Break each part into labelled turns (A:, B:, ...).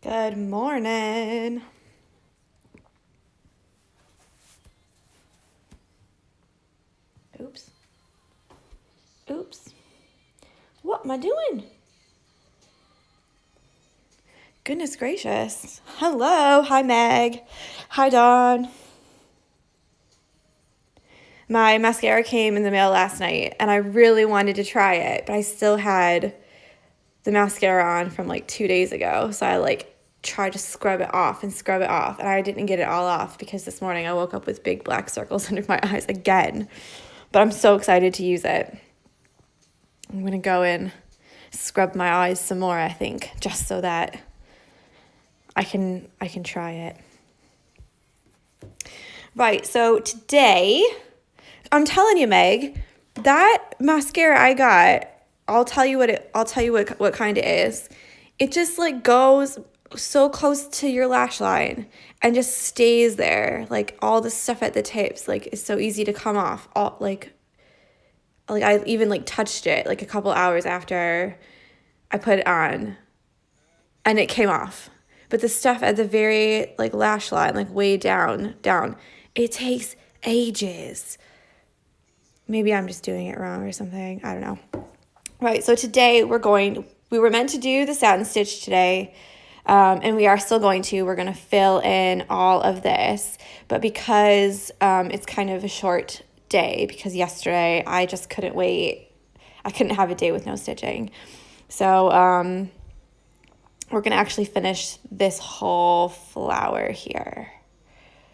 A: Good morning. Oops. What am I doing? Goodness gracious. Hello. Hi, Meg. Hi, Dawn. My mascara came in the mail last night, and I really wanted to try it, but I still had the mascara on from like 2 days ago, so I tried to scrub it off, and I didn't get it all off because this morning I woke up with big black circles under my eyes again. But I'm so excited to use it. I'm gonna go and scrub my eyes some more, I think, just so that I can try it. Right, so today, I'm telling you, Meg, that mascara I got, I'll tell you what kind it is. It just like goes so close to your lash line and just stays there. Like all the stuff at the tips, like is so easy to come off. Like I even like touched it like a couple hours after I put it on and it came off. But the stuff at the very like lash line, like way down, it takes ages. Maybe I'm just doing it wrong or something. I don't know. Right, so today we were meant to do the satin stitch today, and we are still going to. We're going to fill in all of this, but because it's kind of a short day, because yesterday I just couldn't wait. I couldn't have a day with no stitching. So we're going to actually finish this whole flower here.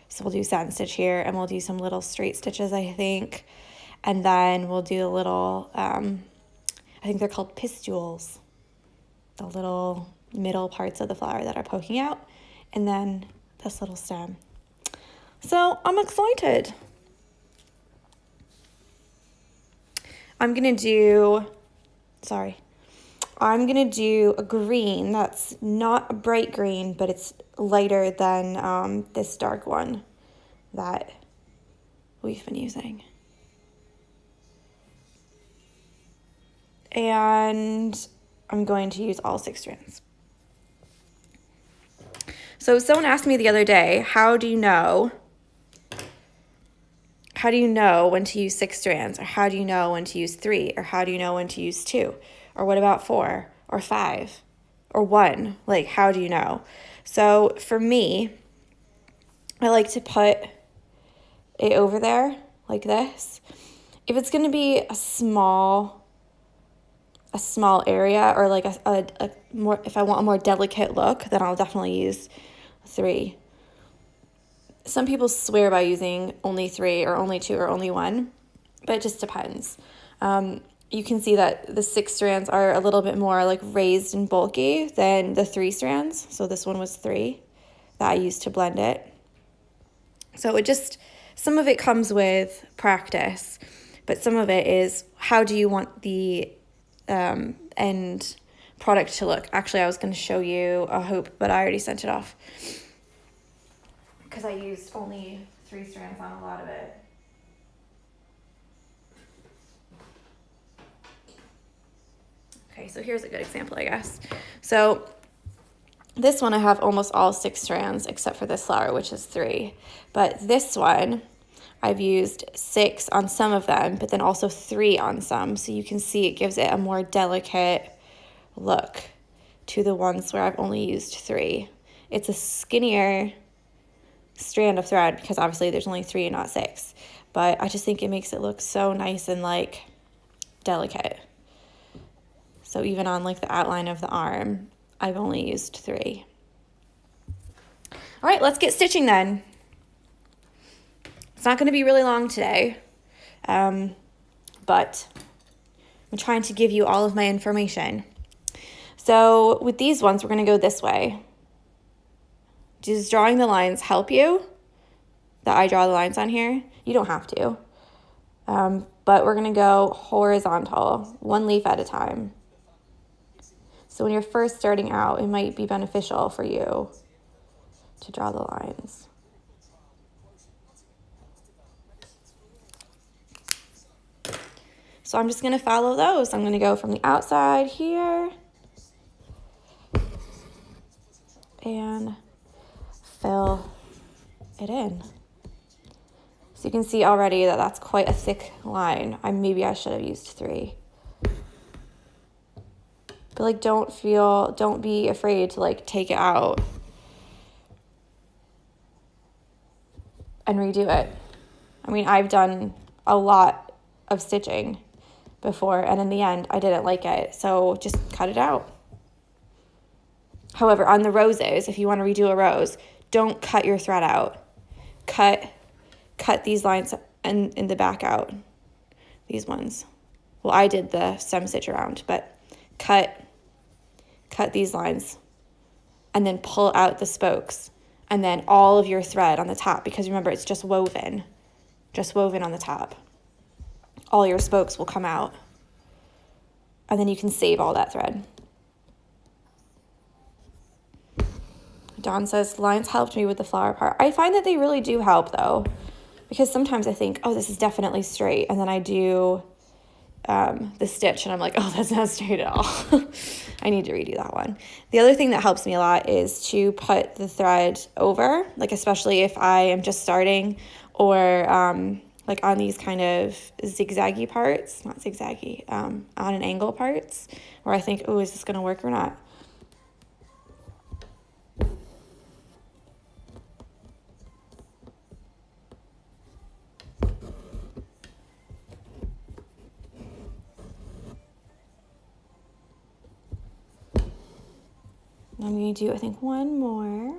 A: So we'll do satin stitch here, and we'll do some little straight stitches, I think. And then we'll do a little, I think they're called pistules, the little middle parts of the flower that are poking out, and then this little stem. So I'm excited. I'm gonna do a green that's not a bright green, but it's lighter than this dark one that we've been using. And I'm going to use all 6 strands. So someone asked me the other day, how do you know when to use 6 strands, or how do you know when to use 3, or how do you know when to use 2, or what about 4 or 5 or 1? Like, how do you know? So for me, I like to put it over there like this. If it's going to be a small area, or like a more, if I want a more delicate look, then I'll definitely use 3. Some people swear by using only 3 or only 2 or only 1, but it just depends. You can see that the 6 strands are a little bit more like raised and bulky than the 3 strands. So this one was 3 that I used to blend it. So some of it comes with practice, but some of it is how do you want the end product to look. Actually, I was going to show you a hoop, but I already sent it off because I used only 3 strands on a lot of it. Okay, so here's a good example, I guess. So this one I have almost all 6 strands except for this flower, which is 3. But this one I've used 6 on some of them, but then also 3 on some. So you can see it gives it a more delicate look to the ones where I've only used 3. It's a skinnier strand of thread because obviously there's only 3 and not 6. But I just think it makes it look so nice and like delicate. So even on like the outline of the arm, I've only used 3. All right, let's get stitching then. It's not going to be really long today, but I'm trying to give you all of my information. So with these ones, we're going to go this way. Does drawing the lines help you? That I draw the lines on here? You don't have to. But we're going to go horizontal, 1 leaf at a time. So when you're first starting out, it might be beneficial for you to draw the lines. So I'm just going to follow those. I'm going to go from the outside here and fill it in. So you can see already that that's quite a thick line. Maybe I should have used 3. But like, don't be afraid to like take it out and redo it. I mean, I've done a lot of stitching before, and in the end, I didn't like it. So just cut it out. However, on the roses, if you want to redo a rose, don't cut your thread out. Cut these lines in the back out, these ones. Well, I did the stem stitch around, but cut these lines and then pull out the spokes and then all of your thread on the top, because remember, it's just woven on the top. All your spokes will come out and then you can save all that thread. Dawn says, lines helped me with the flower part. I find that they really do help though, because sometimes I think, oh, this is definitely straight. And then I do the stitch and I'm like, oh, that's not straight at all. I need to redo that one. The other thing that helps me a lot is to put the thread over, like especially if I am just starting, or like on these kind of zigzaggy parts, not zigzaggy, on an angle parts, where I think, oh, is this gonna work or not? I'm going to do, I think, one more.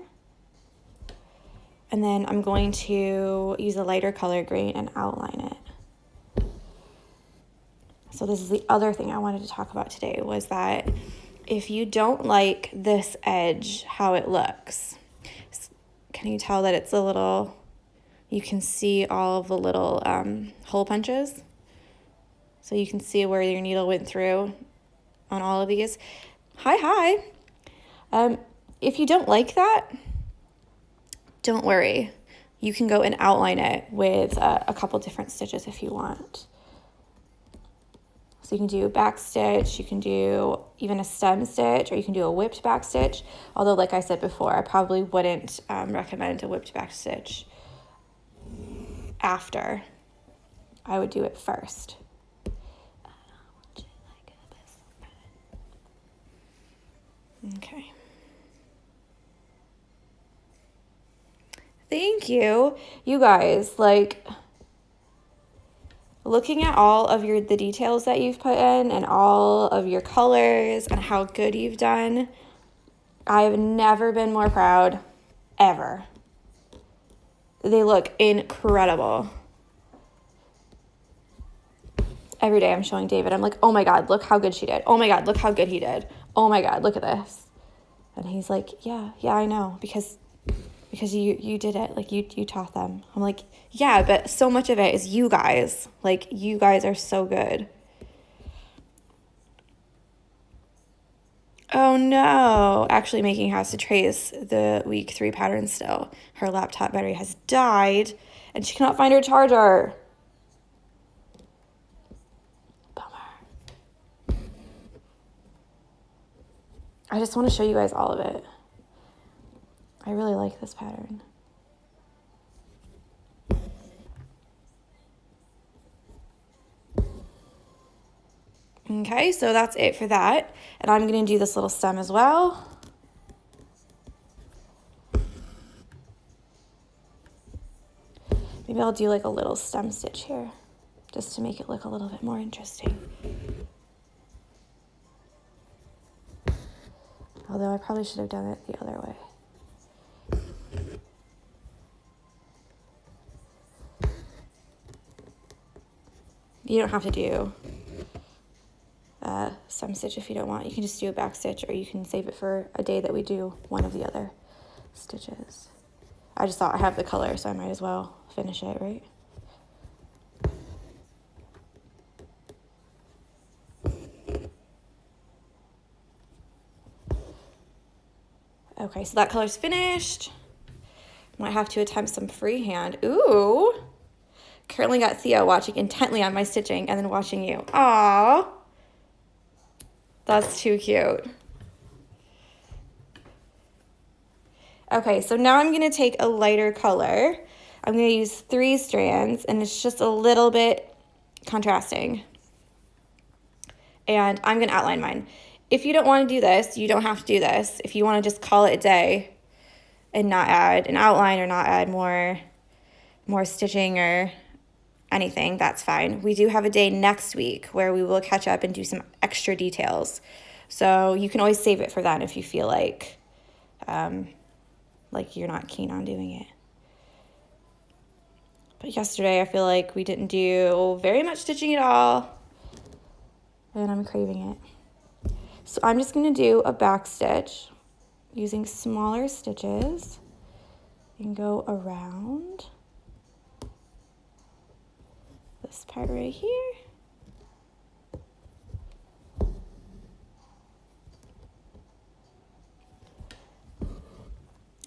A: And then I'm going to use a lighter color green and outline it. So this is the other thing I wanted to talk about today, was that if you don't like this edge, how it looks, can you tell that it's a little, you can see all of the little hole punches? So you can see where your needle went through on all of these. Hi. If you don't like that, don't worry. You can go and outline it with a couple different stitches if you want. So you can do a back stitch, you can do even a stem stitch, or you can do a whipped back stitch. Although, like I said before, I probably wouldn't recommend a whipped back stitch after. I would do it first. Okay. Thank you. You guys, like, looking at all of the details that you've put in and all of your colors and how good you've done, I've never been more proud, ever. They look incredible. Every day I'm showing David, I'm like, oh my God, look how good she did. Oh my God, look how good he did. Oh my God, look at this. And he's like, yeah, I know, because you did it, like you taught them. I'm like, yeah, but so much of it is you guys. Like, you guys are so good. Oh no, actually Making has to trace the week 3 pattern still. Her laptop battery has died and she cannot find her charger. Bummer. I just want to show you guys all of it. I really like this pattern. Okay, so that's it for that. And I'm going to do this little stem as well. Maybe I'll do like a little stem stitch here, just to make it look a little bit more interesting. Although I probably should have done it the other way. You don't have to do stem stitch if you don't want. You can just do a back stitch, or you can save it for a day that we do one of the other stitches. I just thought I have the color, so I might as well finish it, right? Okay, so that color's finished. Might have to attempt some freehand. Ooh. Currently got Theo watching intently on my stitching and then watching you. Aww. That's too cute. Okay, so now I'm gonna take a lighter color. I'm gonna use 3 strands, and it's just a little bit contrasting. And I'm gonna outline mine. If you don't wanna do this, you don't have to do this. If you wanna just call it a day and not add an outline or not add more stitching or anything, that's fine. We do have a day next week where we will catch up and do some extra details. So you can always save it for then if you feel like you're not keen on doing it. But yesterday I feel like we didn't do very much stitching at all, and I'm craving it. So I'm just gonna do a back stitch using smaller stitches and go around this part right here.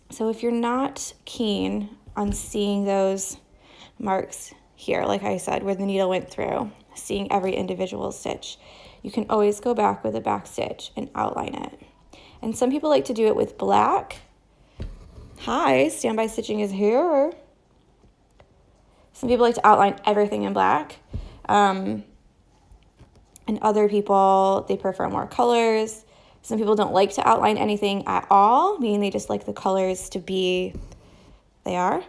A: So if you're not keen on seeing those marks here, like I said, where the needle went through, seeing every individual stitch, you can always go back with a back stitch and outline it. And some people like to do it with black. Hi, standby stitching is here. Some people like to outline everything in black. And other people, they prefer more colors. Some people don't like to outline anything at all, meaning they just like the colors to be, they are.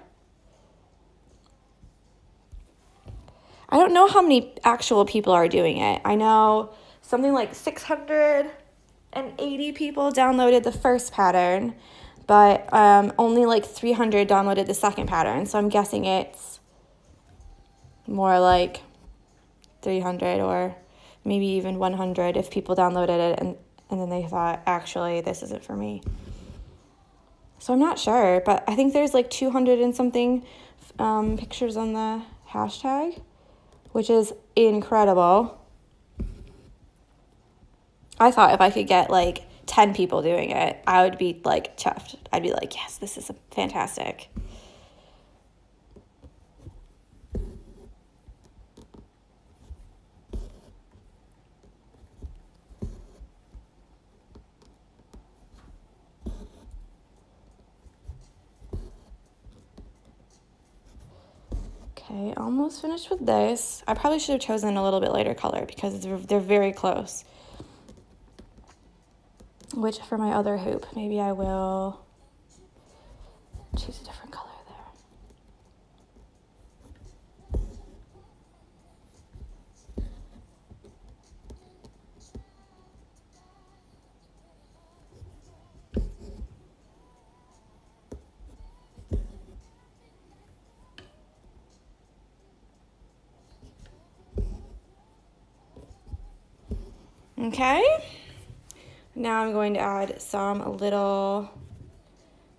A: I don't know how many actual people are doing it. I know something like 680 people downloaded the first pattern, but only like 300 downloaded the second pattern. So I'm guessing it's more like 300 or maybe even 100 if people downloaded it and then they thought, actually, this isn't for me. So I'm not sure, but I think there's like 200 and something pictures on the hashtag, which is incredible. I thought if I could get like 10 people doing it, I would be like chuffed. I'd be like, yes, this is fantastic. Okay, almost finished with this. I probably should have chosen a little bit lighter color because they're very close. Which for my other hoop, maybe I will choose a different color there. Okay. Now I'm going to add some little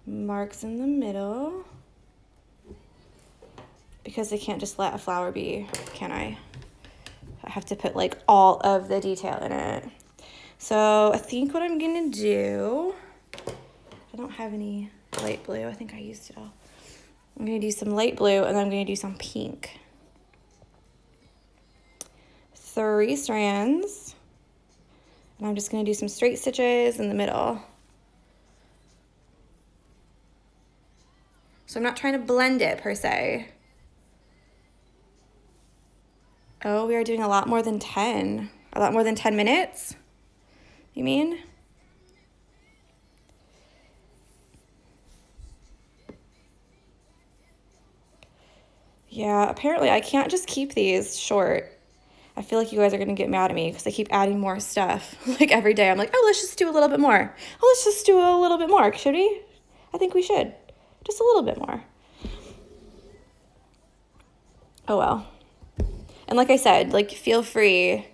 A: marks in the middle because I can't just let a flower be, can I? I have to put like all of the detail in it. So I think what I'm gonna do, I don't have any light blue. I think I used it all. I'm gonna do some light blue and then I'm gonna do some pink. 3 strands. And I'm just going to do some straight stitches in the middle. So I'm not trying to blend it per se. Oh, we are doing a lot more than 10. A lot more than 10 minutes? You mean? Yeah, apparently I can't just keep these short. I feel like you guys are going to get mad at me because I keep adding more stuff. Like every day I'm like, oh, let's just do a little bit more. Oh, let's just do a little bit more. Should we? I think we should. Just a little bit more. Oh, well. And like I said, like feel free.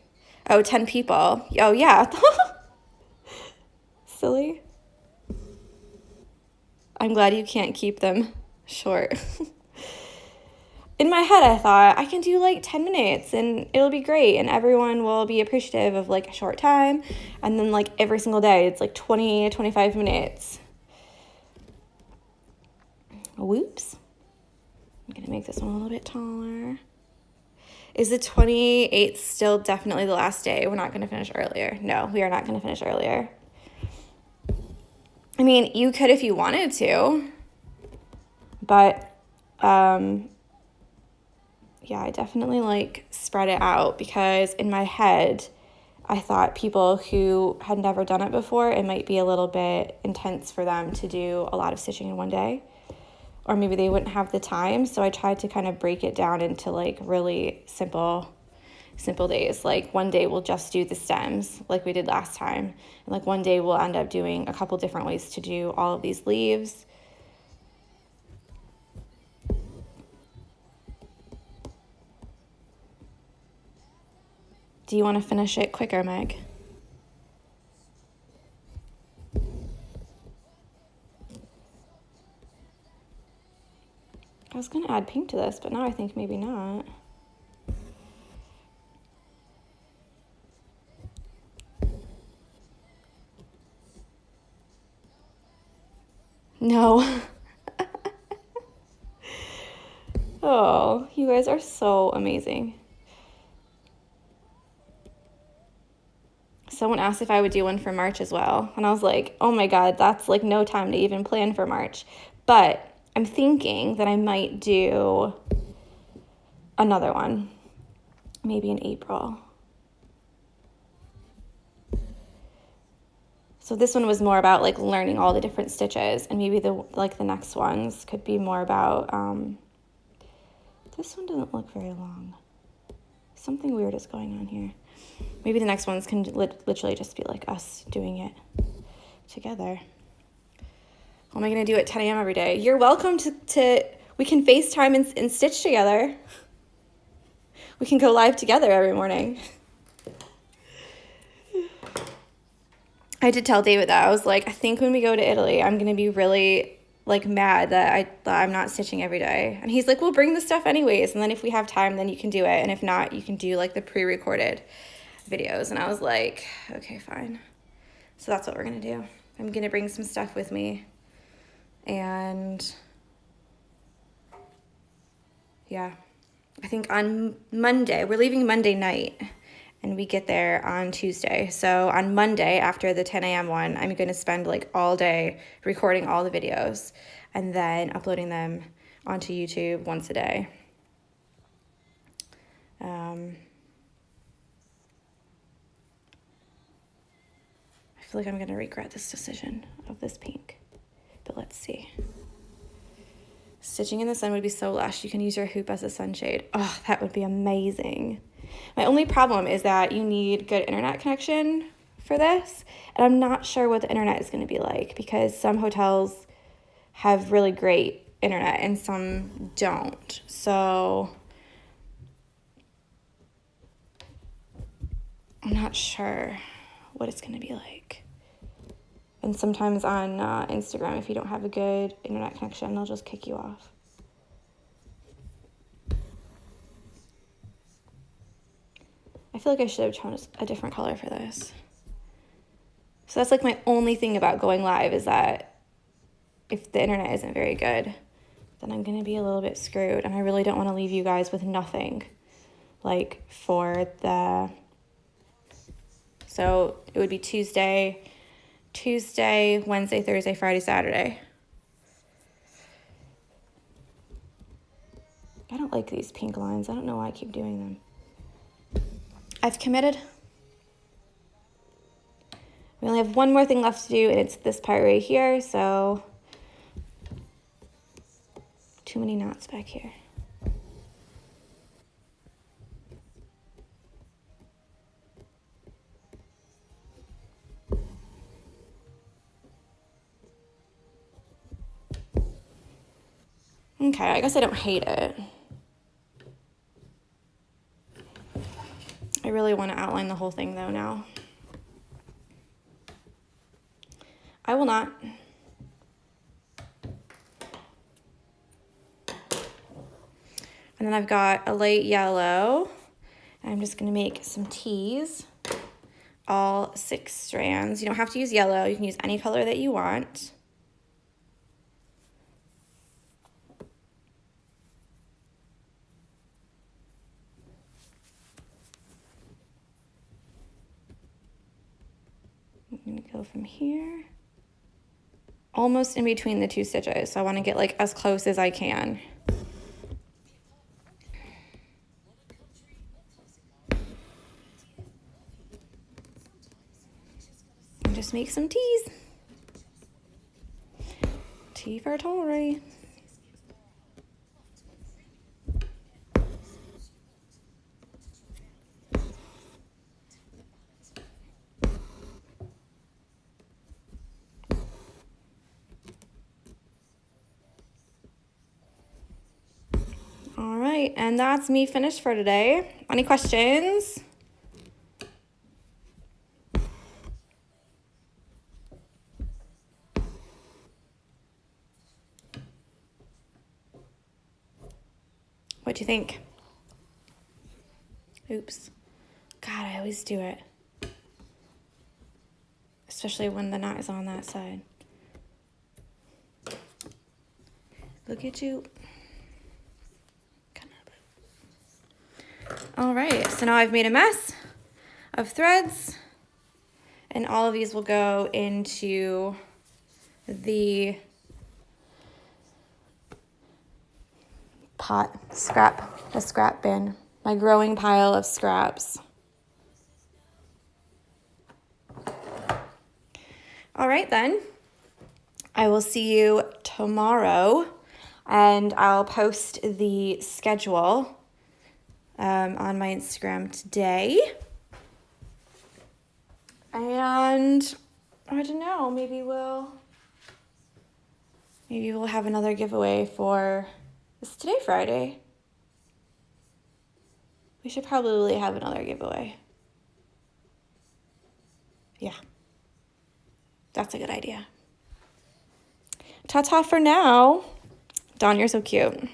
A: Oh, 10 people. Oh, yeah. Silly. I'm glad you can't keep them short. In my head, I thought I can do like 10 minutes and it'll be great and everyone will be appreciative of like a short time. And then like every single day, it's like 20 to 25 minutes. Whoops. I'm gonna make this one a little bit taller. Is the 28th still definitely the last day? We're not gonna finish earlier. No, we are not gonna finish earlier. I mean, you could if you wanted to, but yeah, I definitely like spread it out because in my head, I thought people who had never done it before, it might be a little bit intense for them to do a lot of stitching in one day, or maybe they wouldn't have the time. So I tried to kind of break it down into like really simple days. Like one day we'll just do the stems like we did last time. And like one day we'll end up doing a couple different ways to do all of these leaves. Do you want to finish it quicker, Meg? I was going to add pink to this, but now I think maybe not. No. Oh, you guys are so amazing. Someone asked if I would do one for March as well. And I was like, oh my God, that's like no time to even plan for March. But I'm thinking that I might do another one, maybe in April. So this one was more about like learning all the different stitches, and maybe the next ones could be more about, this one doesn't look very long. Something weird is going on here. Maybe the next ones can literally just be like us doing it together. How am I going to do it 10 a.m. every day? You're welcome to we can FaceTime and stitch together. We can go live together every morning. I did tell David that. I was like, I think when we go to Italy, I'm going to be really like mad that I'm not stitching every day. And he's like, we'll bring the stuff anyways. And then if we have time, then you can do it. And if not, you can do like the pre-recorded videos. And I was like, okay, fine. So that's what we're going to do. I'm going to bring some stuff with me. And yeah, I think on Monday, we're leaving Monday night. And we get there on Tuesday. So on Monday, after the 10 a.m. one, I'm going to spend like all day recording all the videos and then uploading them onto YouTube once a day. I feel like I'm going to regret this decision of this pink, but let's see. Stitching in the sun would be so lush. You can use your hoop as a sunshade. Oh, that would be amazing. My only problem is that you need good internet connection for this, and I'm not sure what the internet is going to be like because some hotels have really great internet and some don't. So I'm not sure what it's going to be like. And sometimes on Instagram, if you don't have a good internet connection, they'll just kick you off. I feel like I should have chosen a different color for this. So that's like my only thing about going live is that if the internet isn't very good, then I'm going to be a little bit screwed. And I really don't want to leave you guys with nothing like for the... So it would be Tuesday, Wednesday, Thursday, Friday, Saturday. I don't like these pink lines. I don't know why I keep doing them. I've committed. We only have one more thing left to do, and it's this part right here, so too many knots back here. Okay, I guess I don't hate it. I really want to outline the whole thing though now. I will not. And then I've got a light yellow. I'm just going to make some tees, all 6 strands. You don't have to use yellow. You can use any color that you want. I'm going to go from here almost in between the two stitches. So I want to get like as close as I can. And just make some teas. Tea for Tori. All right, and that's me finished for today. Any questions? What do you think? Oops. God, I always do it. Especially when the knot is on that side. Look at you. All right, so now I've made a mess of threads, and all of these will go into the the scrap bin, my growing pile of scraps. All right then, I will see you tomorrow, and I'll post the schedule on my Instagram today. And I don't know, maybe we'll have another giveaway for, is today Friday? We should probably have another giveaway. Yeah, that's a good idea. Ta-ta for now. Dawn, you're so cute.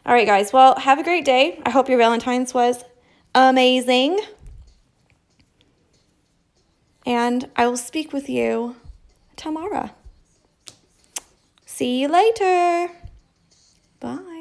A: All right, guys. Well, have a great day. I hope your Valentine's was amazing. And I will speak with you tomorrow. See you later. Bye.